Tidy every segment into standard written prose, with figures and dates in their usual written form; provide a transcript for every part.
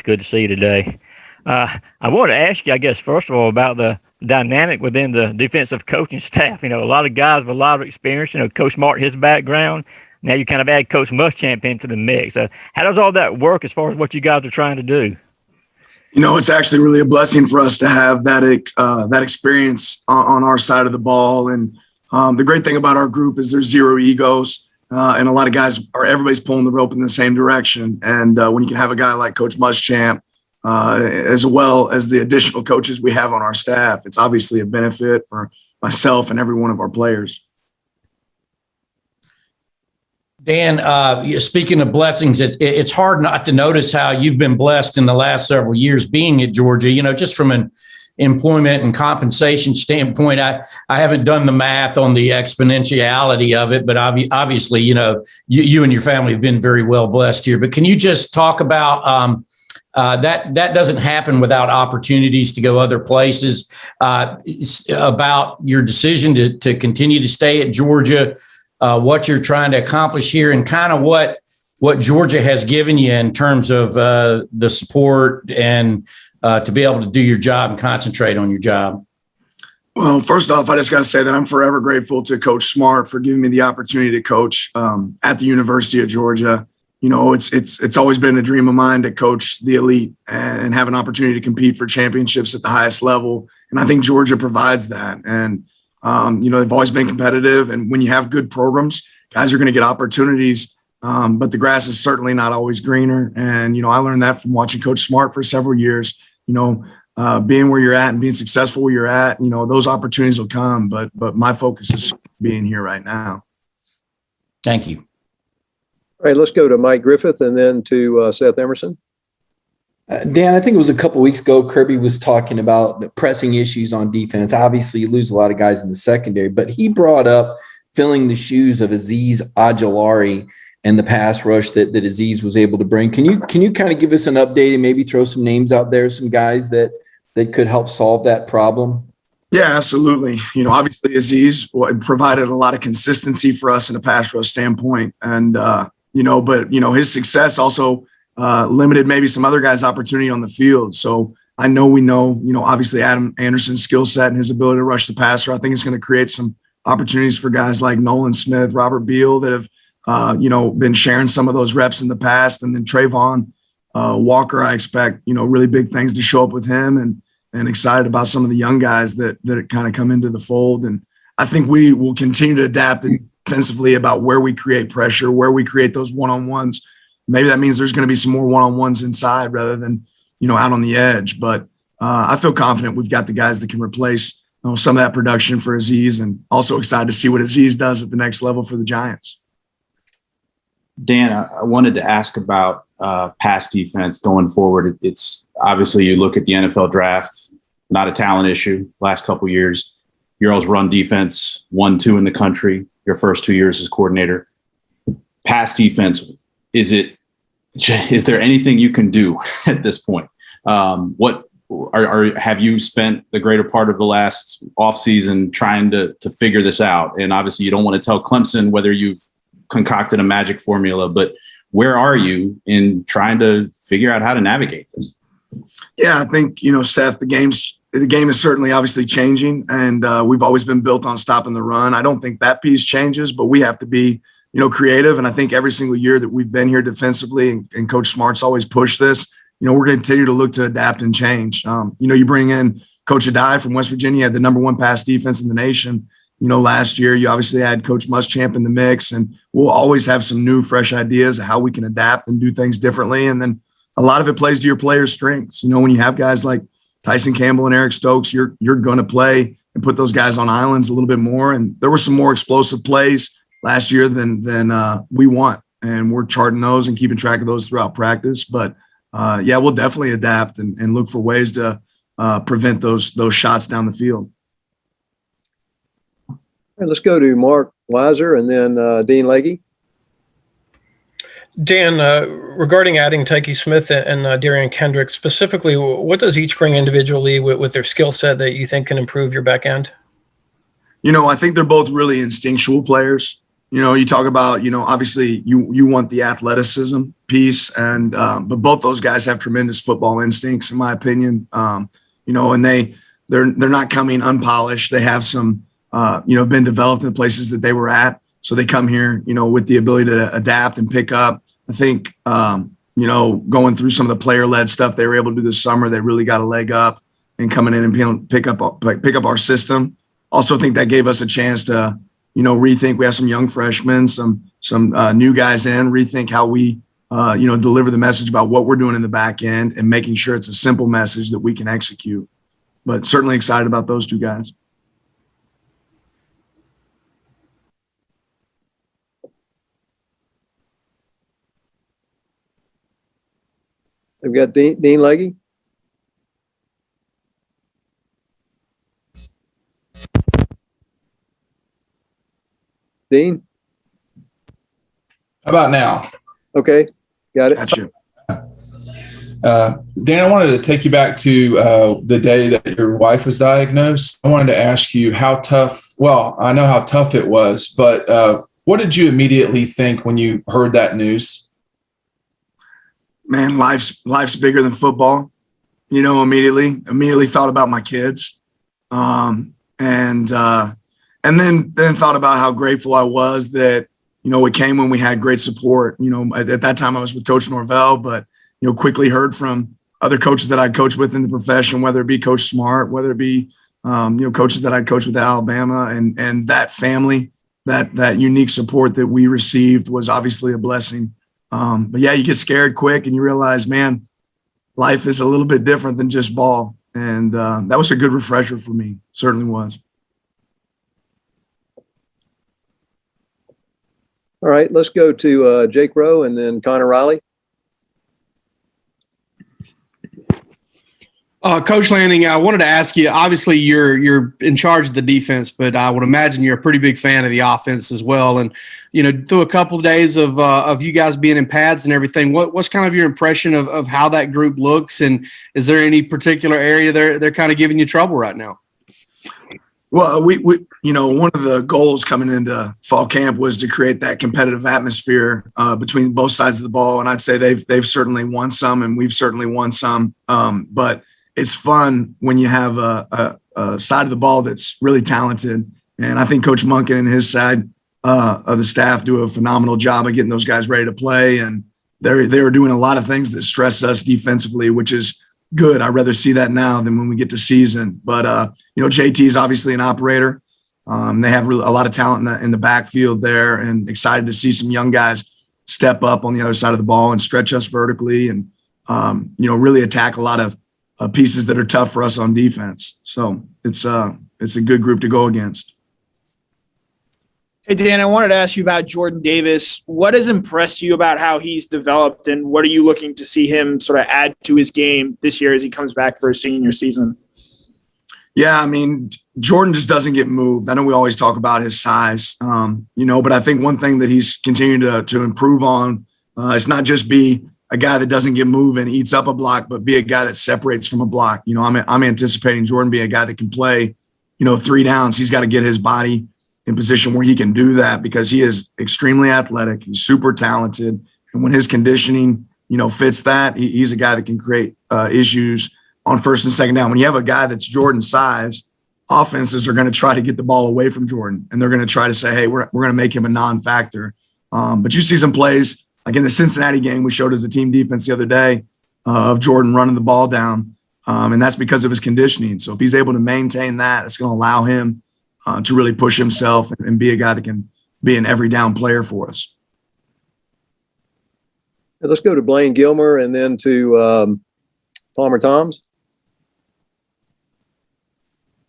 good to see you today. I want to ask you, I guess, first of all, about the dynamic within the defensive coaching staff. You know, a lot of guys with a lot of experience. You know, Coach Smart, his background. Now you kind of add Coach Muschamp into the mix. How does all that work as far as what you guys are trying to do? It's actually really a blessing for us to have that experience on our side of the ball. And the great thing about our group is there's zero egos. And a lot of guys everybody's pulling the rope in the same direction. And when you can have a guy like Coach Muschamp, as well as the additional coaches we have on our staff, it's obviously a benefit for myself and every one of our players. Dan, speaking of blessings, it's hard not to notice how you've been blessed in the last several years being at Georgia. You know, just from an employment and compensation standpoint, I haven't done the math on the exponentiality of it, but obviously, you know, you and your family have been very well blessed here. But can you just talk about that doesn't happen without opportunities to go other places, about your decision to continue to stay at Georgia, what you're trying to accomplish here, and kind of what Georgia has given you in terms of the support and to be able to do your job and concentrate on your job? Well, first off, I just got to say that I'm forever grateful to Coach Smart for giving me the opportunity to coach at the University of Georgia. You know, it's always been a dream of mine to coach the elite and have an opportunity to compete for championships at the highest level. And I think Georgia provides that. And, you know, they've always been competitive. And when you have good programs, guys are going to get opportunities. But the grass is certainly not always greener. And, you know, I learned that from watching Coach Smart for several years. You know, being where you're at and being successful where you're at, you know, those opportunities will come. But my focus is being here right now. Thank you. All right, let's go to Mike Griffith and then to Seth Emerson. Dan, I think it was a couple of weeks ago, Kirby was talking about pressing issues on defense. Obviously, you lose a lot of guys in the secondary, but he brought up filling the shoes of Azeez Ojulari and the pass rush that Azeez was able to bring. Can you kind of give us an update and maybe throw some names out there, some guys that could help solve that problem? Yeah, absolutely. You know, obviously Azeez provided a lot of consistency for us in a pass rush standpoint. And, you know, but, you know, his success also limited maybe some other guys' opportunity on the field. So we know, you know, obviously Adam Anderson's skill set and his ability to rush the passer, I think it's going to create some opportunities for guys like Nolan Smith, Robert Beal that have, you know, been sharing some of those reps in the past. And then Trayvon Walker, I expect, you know, really big things to show up with him, and excited about some of the young guys that kind of come into the fold. And I think we will continue to adapt defensively about where we create pressure, where we create those one-on-ones. Maybe that means there's going to be some more one-on-ones inside rather than, you know, out on the edge. But I feel confident we've got the guys that can replace, you know, some of that production for Azeez, and also excited to see what Azeez does at the next level for the Giants. Dan, I wanted to ask about pass defense going forward. It's obviously, you look at the NFL draft, not a talent issue last couple of years. Your all's run defense 1-2 in the country your first 2 years as coordinator. Pass defense, is there anything you can do at this point? Have you spent the greater part of the last offseason trying to figure this out? And obviously you don't want to tell Clemson whether you've concocted a magic formula, but where are you in trying to figure out how to navigate this? Yeah, I think, you know, Seth, the game is certainly obviously changing, and we've always been built on stopping the run. I don't think that piece changes, but we have to be, you know, creative. And I think every single year that we've been here defensively, and Coach Smart's always pushed this, you know, we're going to continue to look to adapt and change. You know, you bring in Coach Adai from West Virginia, had the #1 pass defense in the nation. You know, last year you obviously had Coach Muschamp in the mix, and we'll always have some new, fresh ideas of how we can adapt and do things differently. And then a lot of it plays to your players' strengths. You know, when you have guys like Tyson Campbell and Eric Stokes, you're going to play and put those guys on islands a little bit more. And there were some more explosive plays last year than we want, and we're charting those and keeping track of those throughout practice. But yeah, we'll definitely adapt and look for ways to prevent those shots down the field. Right, let's go to Mark Weiser and then Dean Legge. Dan, regarding adding Tyke Smith and Darian Kendrick, specifically, what does each bring individually with their skill set that you think can improve your back end? You know, I think they're both really instinctual players. you talk about, obviously you want the athleticism piece, and but both those guys have tremendous football instincts, in my opinion. And they're not coming unpolished. They have some, been developed in the places that they were at, so they come here, with the ability to adapt and pick up. I think, going through some of the player-led stuff they were able to do this summer, they really got a leg up and coming in and pick up our system. Also, think that gave us a chance to, rethink. We have some young freshmen, some new guys in, rethink how we, deliver the message about what we're doing in the back end and making sure it's a simple message that we can execute. But certainly excited about those two guys. We've got Dean Legge. Dean? How about now? Okay, got it. Gotcha. Dan, I wanted to take you back to the day that your wife was diagnosed. I wanted to ask you how tough, well, I know how tough it was, but what did you immediately think when you heard that news? Man, life's bigger than football. Immediately thought about my kids, and then thought about how grateful I was that it came when we had great support. At that time I was with Coach Norvell, but quickly heard from other coaches that I'd coached with in the profession, whether it be Coach Smart, whether it be coaches that I'd coached with at Alabama, and that family, that unique support that we received was obviously a blessing. But yeah, you get scared quick and you realize, man, life is a little bit different than just ball. And that was a good refresher for me. Certainly was. All right, let's go to Jake Rowe and then Connor Riley. Coach Lanning, I wanted to ask you, obviously you're in charge of the defense, but I would imagine you're a pretty big fan of the offense as well. And, through a couple of days of you guys being in pads and everything, what's kind of your impression of how that group looks? And is there any particular area they're kind of giving you trouble right now? Well, we one of the goals coming into fall camp was to create that competitive atmosphere between both sides of the ball. And I'd say they've certainly won some and we've certainly won some. But it's fun when you have a side of the ball that's really talented. And I think Coach Monken and his side of the staff do a phenomenal job of getting those guys ready to play. And they're doing a lot of things that stress us defensively, which is good. I'd rather see that now than when we get to season. But, JT is obviously an operator. They have a lot of talent in the backfield there, and excited to see some young guys step up on the other side of the ball and stretch us vertically and, really attack a lot of pieces that are tough for us on defense. So it's a good group to go against. Hey, Dan, I wanted to ask you about Jordan Davis. What has impressed you about how he's developed, and what are you looking to see him sort of add to his game this year as he comes back for his senior season? Yeah, I mean, Jordan just doesn't get moved. I know we always talk about his size, but I think one thing that he's continued to improve on is not just be a guy that doesn't get moved and eats up a block, but be a guy that separates from a block. I'm anticipating Jordan being a guy that can play, 3 downs. He's got to get his body in position where he can do that because he is extremely athletic. He's super talented. And when his conditioning, fits that, he's a guy that can create issues on first and second down. When you have a guy that's Jordan's size, offenses are going to try to get the ball away from Jordan, and they're going to try to say, hey, we're going to make him a non-factor. But you see some plays, like in the Cincinnati game we showed as a team defense the other day of Jordan running the ball down, and that's because of his conditioning. So if he's able to maintain that, it's going to allow him to really push himself and be a guy that can be an every down player for us. Let's go to Blaine Gilmer and then to Palmer Toms.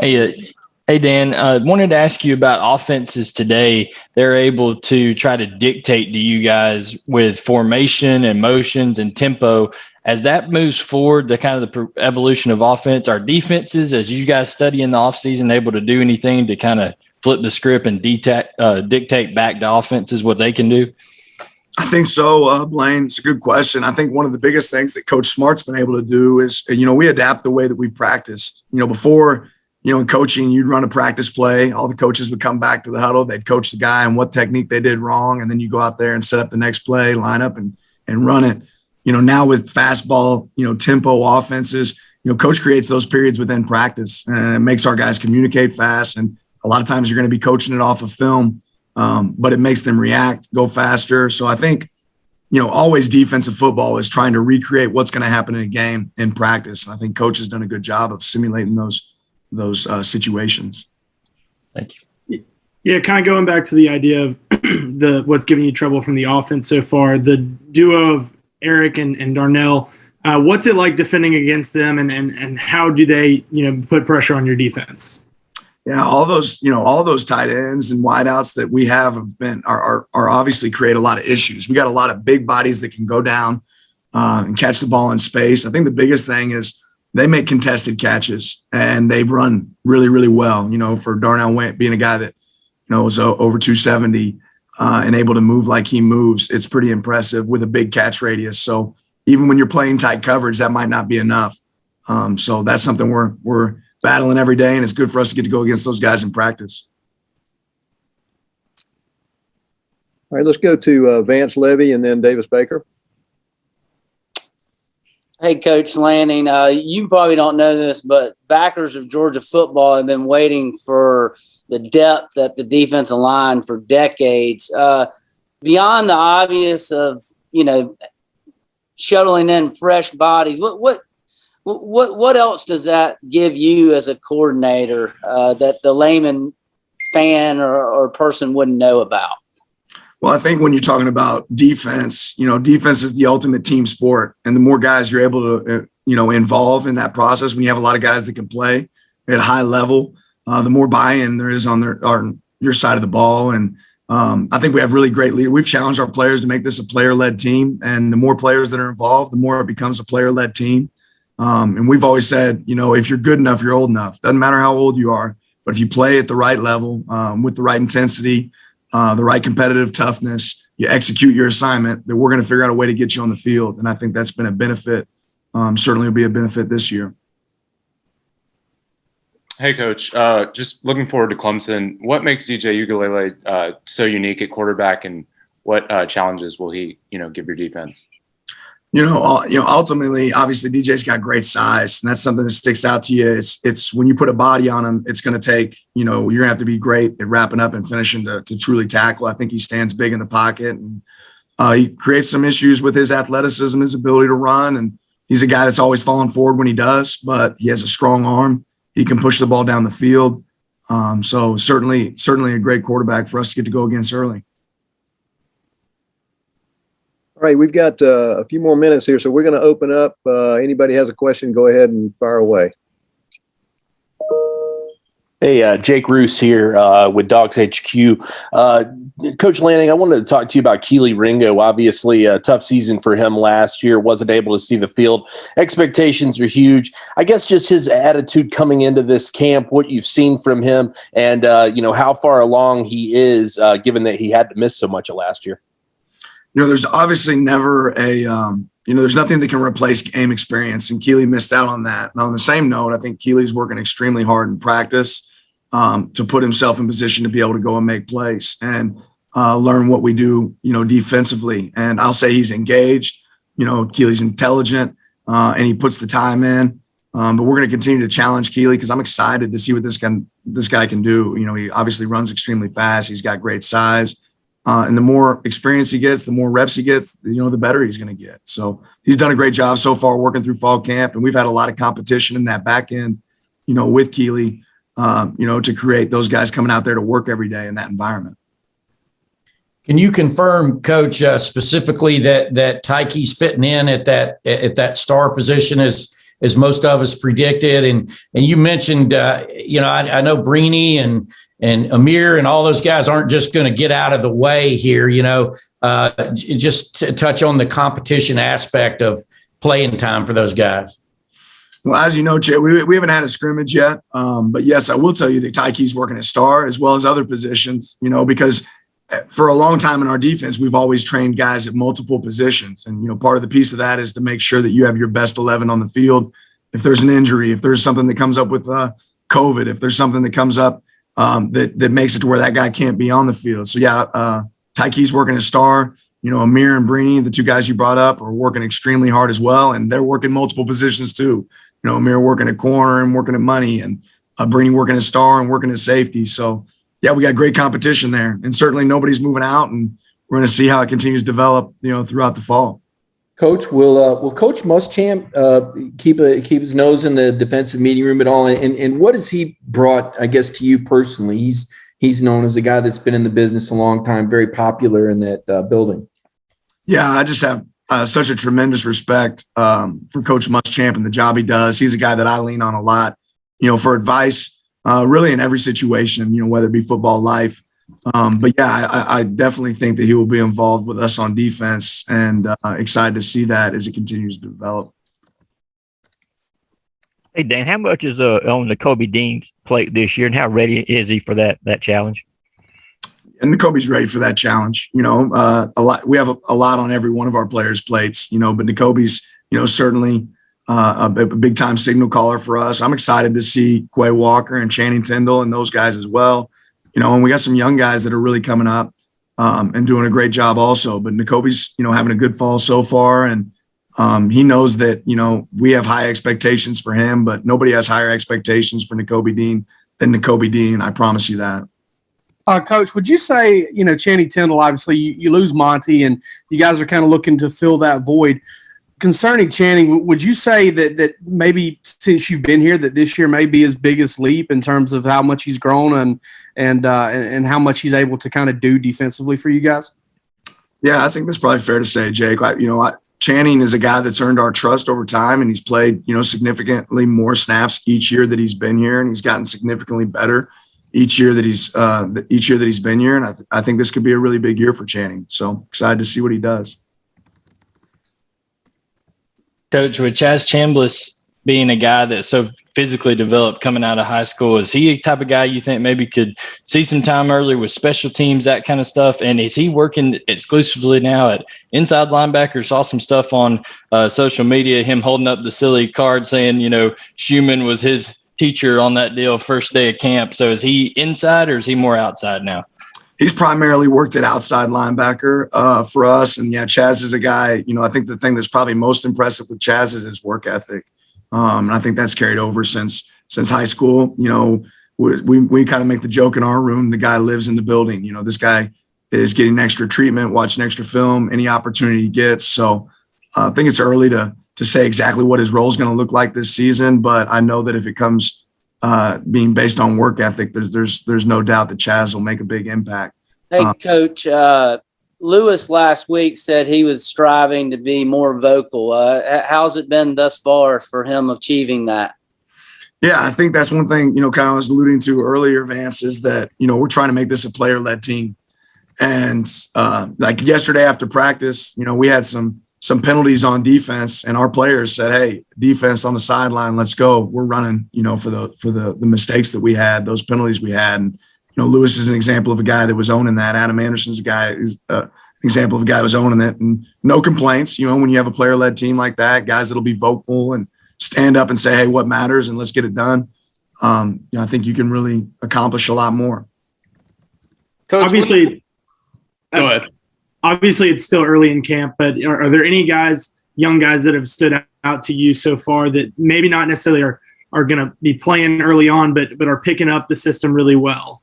Hey, Dan, I wanted to ask you about offenses today. They're able to try to dictate to you guys with formation and motions and tempo. As that moves forward, the kind of the evolution of offense, are defenses, as you guys study in the offseason, able to do anything to kind of flip the script and dictate back to offenses what they can do? I think so, Blaine. It's a good question. I think one of the biggest things that Coach Smart's been able to do is, we adapt the way that we've practiced. Before, in coaching, you'd run a practice play. All the coaches would come back to the huddle. They'd coach the guy on what technique they did wrong. And then you go out there and set up the next play, line up and run it. Now with fastball, tempo offenses, coach creates those periods within practice, and it makes our guys communicate fast. And a lot of times you're going to be coaching it off of film, but it makes them react, go faster. So I think, always defensive football is trying to recreate what's going to happen in a game in practice. And I think coach has done a good job of simulating those situations. Thank you. Yeah, kind of going back to the idea of what's giving you trouble from the offense so far, the duo of Eric and Darnell, what's it like defending against them, and how do they, put pressure on your defense? Yeah, all those tight ends and wideouts that we have been are obviously create a lot of issues. We got a lot of big bodies that can go down and catch the ball in space. I think the biggest thing is they make contested catches and they run really, really well. For Darnell Went being a guy that was over 270 and able to move like he moves, it's pretty impressive with a big catch radius. So even when you're playing tight coverage, that might not be enough. So that's something we're battling every day, and it's good for us to get to go against those guys in practice. All right, let's go to Vance Levy and then Davis Baker. Hey, Coach Lanning, you probably don't know this, but backers of Georgia football have been waiting for the depth at the defensive line for decades. Beyond the obvious of, shuttling in fresh bodies, what else does that give you as a coordinator that the layman fan or person wouldn't know about? Well, I think when you're talking about defense, defense is the ultimate team sport. And the more guys you're able to, involve in that process, when you have a lot of guys that can play at a high level, the more buy-in there is on your side of the ball. And I think we have really great leaders. We've challenged our players to make this a player-led team. And the more players that are involved, the more it becomes a player-led team. And we've always said, if you're good enough, you're old enough. Doesn't matter how old you are, but if you play at the right level, with the right intensity, the right competitive toughness, you execute your assignment, then we're going to figure out a way to get you on the field. And I think that's been a benefit. Certainly will be a benefit this year. Hey, Coach, just looking forward to Clemson. What makes DJ Uiagalelei so unique at quarterback, and what challenges will he, give your defense? Ultimately, obviously, DJ's got great size, and that's something that sticks out to you. It's when you put a body on him, it's going to take, you're going to have to be great at wrapping up and finishing to truly tackle. I think he stands big in the pocket, and he creates some issues with his athleticism, his ability to run, and he's a guy that's always falling forward when he does, but he has a strong arm. He can push the ball down the field. So certainly a great quarterback for us to get to go against early. All right, we've got a few more minutes here, so we're going to open up. Anybody has a question, go ahead and fire away. Hey, Jake Roos here with Dogs HQ. Coach Lanning, I wanted to talk to you about Keely Ringo. Obviously, a tough season for him last year. Wasn't able to see the field. Expectations are huge. I guess just his attitude coming into this camp, what you've seen from him, and how far along he is, given that he had to miss so much of last year. There's obviously never there's nothing that can replace game experience, and Keely missed out on that. And on the same note, I think Keely's working extremely hard in practice to put himself in position to be able to go and make plays and learn what we do, defensively. And I'll say he's engaged. Keely's intelligent and he puts the time in. But we're going to continue to challenge Keely because I'm excited to see what this guy can do. He obviously runs extremely fast. He's got great size. And the more experience he gets, the more reps he gets, the better he's going to get. So he's done a great job so far working through fall camp. And we've had a lot of competition in that back end, with Keely, to create those guys coming out there to work every day in that environment. Can you confirm, Coach, specifically that Tyke's fitting in at that star position as most of us predicted? And you mentioned, I know Breeny and Amir and all those guys aren't just going to get out of the way here, just to touch on the competition aspect of playing time for those guys. Well, as you know, Chad, we haven't had a scrimmage yet. But yes, I will tell you that Tyke's working at star as well as other positions, because for a long time in our defense, we've always trained guys at multiple positions. And, part of the piece of that is to make sure that you have your best 11 on the field. If there's an injury, if there's something that comes up with, COVID, if there's something that comes up that makes it to where that guy can't be on the field. So Tyke's working as star. Amir and Brini, the two guys you brought up, are working extremely hard as well, and they're working multiple positions too. Amir working at corner and working at money, and Brini working as star and working as safety. So we got great competition there, and certainly nobody's moving out, and we're going to see how it continues to develop, throughout the fall. Coach, will Coach Muschamp keep his nose in the defensive meeting room at all? And what has he brought, I guess, to you personally? He's known as a guy that's been in the business a long time, very popular in that building. Yeah, I just have such a tremendous respect for Coach Muschamp and the job he does. He's a guy that I lean on a lot, for advice, really in every situation, whether it be football, life. I definitely think that he will be involved with us on defense, and excited to see that as it continues to develop. Hey, Dan, how much is on Nakobe Dean's plate this year, and how ready is he for that challenge? And Nakobe's ready for that challenge. A lot. We have a lot on every one of our players' plates. But Nakobe's, certainly a big time signal caller for us. I'm excited to see Quay Walker and Channing Tindall and those guys as well. And we got some young guys that are really coming up and doing a great job also. But Nakobe's, having a good fall so far, and he knows that we have high expectations for him, but nobody has higher expectations for Nakobe Dean than Nakobe Dean. I promise you that. Coach, would you say, Channing Tindall, obviously you lose Monty and you guys are kind of looking to fill that void. Concerning Channing, would you say that maybe since you've been here that this year may be his biggest leap in terms of how much he's grown and how much he's able to kind of do defensively for you guys? Yeah, I think that's probably fair to say, Jake. Channing is a guy that's earned our trust over time, and he's played, significantly more snaps each year that he's been here, and he's gotten significantly better each year that he's been here. And I think this could be a really big year for Channing. So excited to see what he does. Coach, with Chaz Chambliss being a guy that's so physically developed coming out of high school, is he a type of guy you think maybe could see some time early with special teams, that kind of stuff? And is he working exclusively now at inside linebacker? Saw some stuff on social media, him holding up the silly card saying, Schumann was his teacher on that deal first day of camp. So is he inside or is he more outside now? He's primarily worked at outside linebacker for us. And Chaz is a guy, I think the thing that's probably most impressive with Chaz is his work ethic. And I think that's carried over since high school. We kind of make the joke in our room, the guy lives in the building. This guy is getting extra treatment, watching extra film, any opportunity he gets. So I think it's early to say exactly what his role is going to look like this season. But I know that if it comes being based on work ethic, there's no doubt that Chaz will make a big impact. Hey, Coach, Lewis last week said he was striving to be more vocal. How's it been thus far for him achieving that? Yeah, I think that's one thing, kind of I was alluding to earlier, Vance, is that, we're trying to make this a player-led team. And like yesterday after practice, we had some penalties on defense, and our players said, hey, defense on the sideline, let's go. We're running, for the mistakes that we had, those penalties we had. And, Lewis is an example of a guy that was owning that. Adam Anderson's a guy who's an example of a guy who was owning it, and no complaints. When you have a player-led team like that, guys that'll be vocal and stand up and say, hey, what matters, and let's get it done. I think you can really accomplish a lot more. Coach, obviously, go ahead. Obviously, it's still early in camp, but are there any young guys that have stood out to you so far that maybe not necessarily are going to be playing early on, but are picking up the system really well?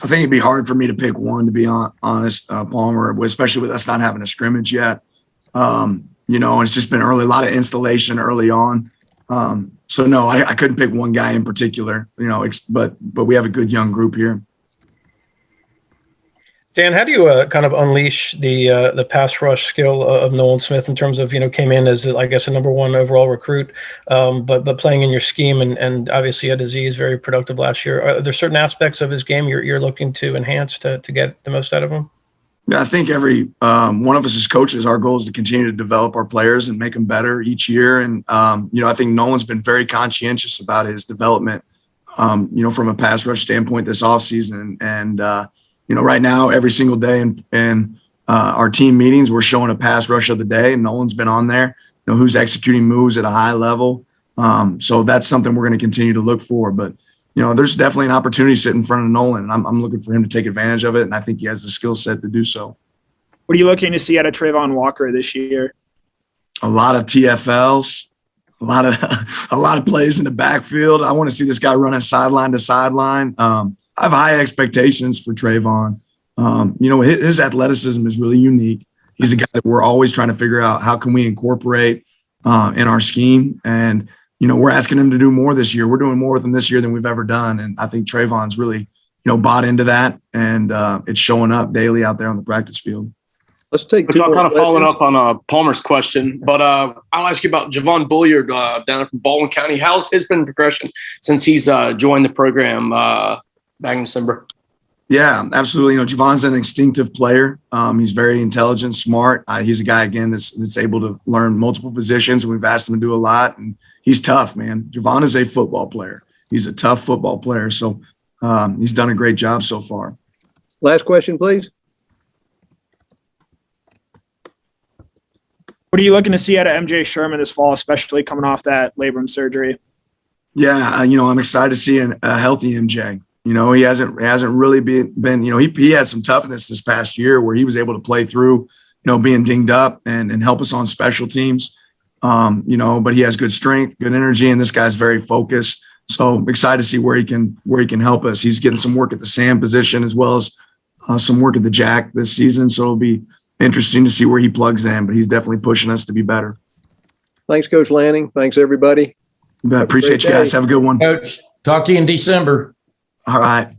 I think it'd be hard for me to pick one, to be honest, Palmer, especially with us not having a scrimmage yet. It's just been early, a lot of installation early on. So no, I couldn't pick one guy in particular, but we have a good young group here. Dan, how do you kind of unleash the pass rush skill of Nolan Smith in terms of, came in as, I guess, a number one overall recruit, but playing in your scheme and obviously had disease, very productive last year. Are there certain aspects of his game you're looking to enhance to get the most out of him? Yeah, I think every one of us as coaches, our goal is to continue to develop our players and make them better each year. And, I think Nolan's been very conscientious about his development, from a pass rush standpoint this offseason. And, right now, every single day in our team meetings, we're showing a pass rush of the day, and Nolan's been on there, who's executing moves at a high level, So that's something we're going to continue to look for. But, there's definitely an opportunity sitting in front of Nolan, and I'm looking for him to take advantage of it, and I think he has the skill set to do so. What are you looking to see out of Trayvon Walker this year? A lot of TFLs, a lot of plays in the backfield. I want to see this guy running sideline to sideline. I have high expectations for Trayvon. His athleticism is really unique. He's a guy that we're always trying to figure out how can we incorporate in our scheme. And, we're asking him to do more this year. We're doing more with him this year than we've ever done. And I think Trayvon's really, bought into that. And it's showing up daily out there on the practice field. Let's take two. I'm kind of following up on Palmer's question, but I'll ask you about Javon Bulliard down from Baldwin County. How's his been progression since he's joined the program back in December? Yeah, absolutely. Javon's an instinctive player. He's very intelligent, smart. He's a guy, again, that's able to learn multiple positions. We've asked him to do a lot, and he's tough, man. Javon is a football player. He's a tough football player. So he's done a great job so far. Last question, please. What are you looking to see out of MJ Sherman this fall, especially coming off that labrum surgery? Yeah, I'm excited to see a healthy MJ. He hasn't really been he had some toughness this past year where he was able to play through, being dinged up and help us on special teams. But he has good strength, good energy, and this guy's very focused. So I'm excited to see where he can help us. He's getting some work at the Sam position as well as some work at the Jack this season. So it'll be interesting to see where he plugs in, but he's definitely pushing us to be better. Thanks, Coach Lanning. Thanks, everybody. Appreciate you guys. Have a good one. Coach, talk to you in December. All right.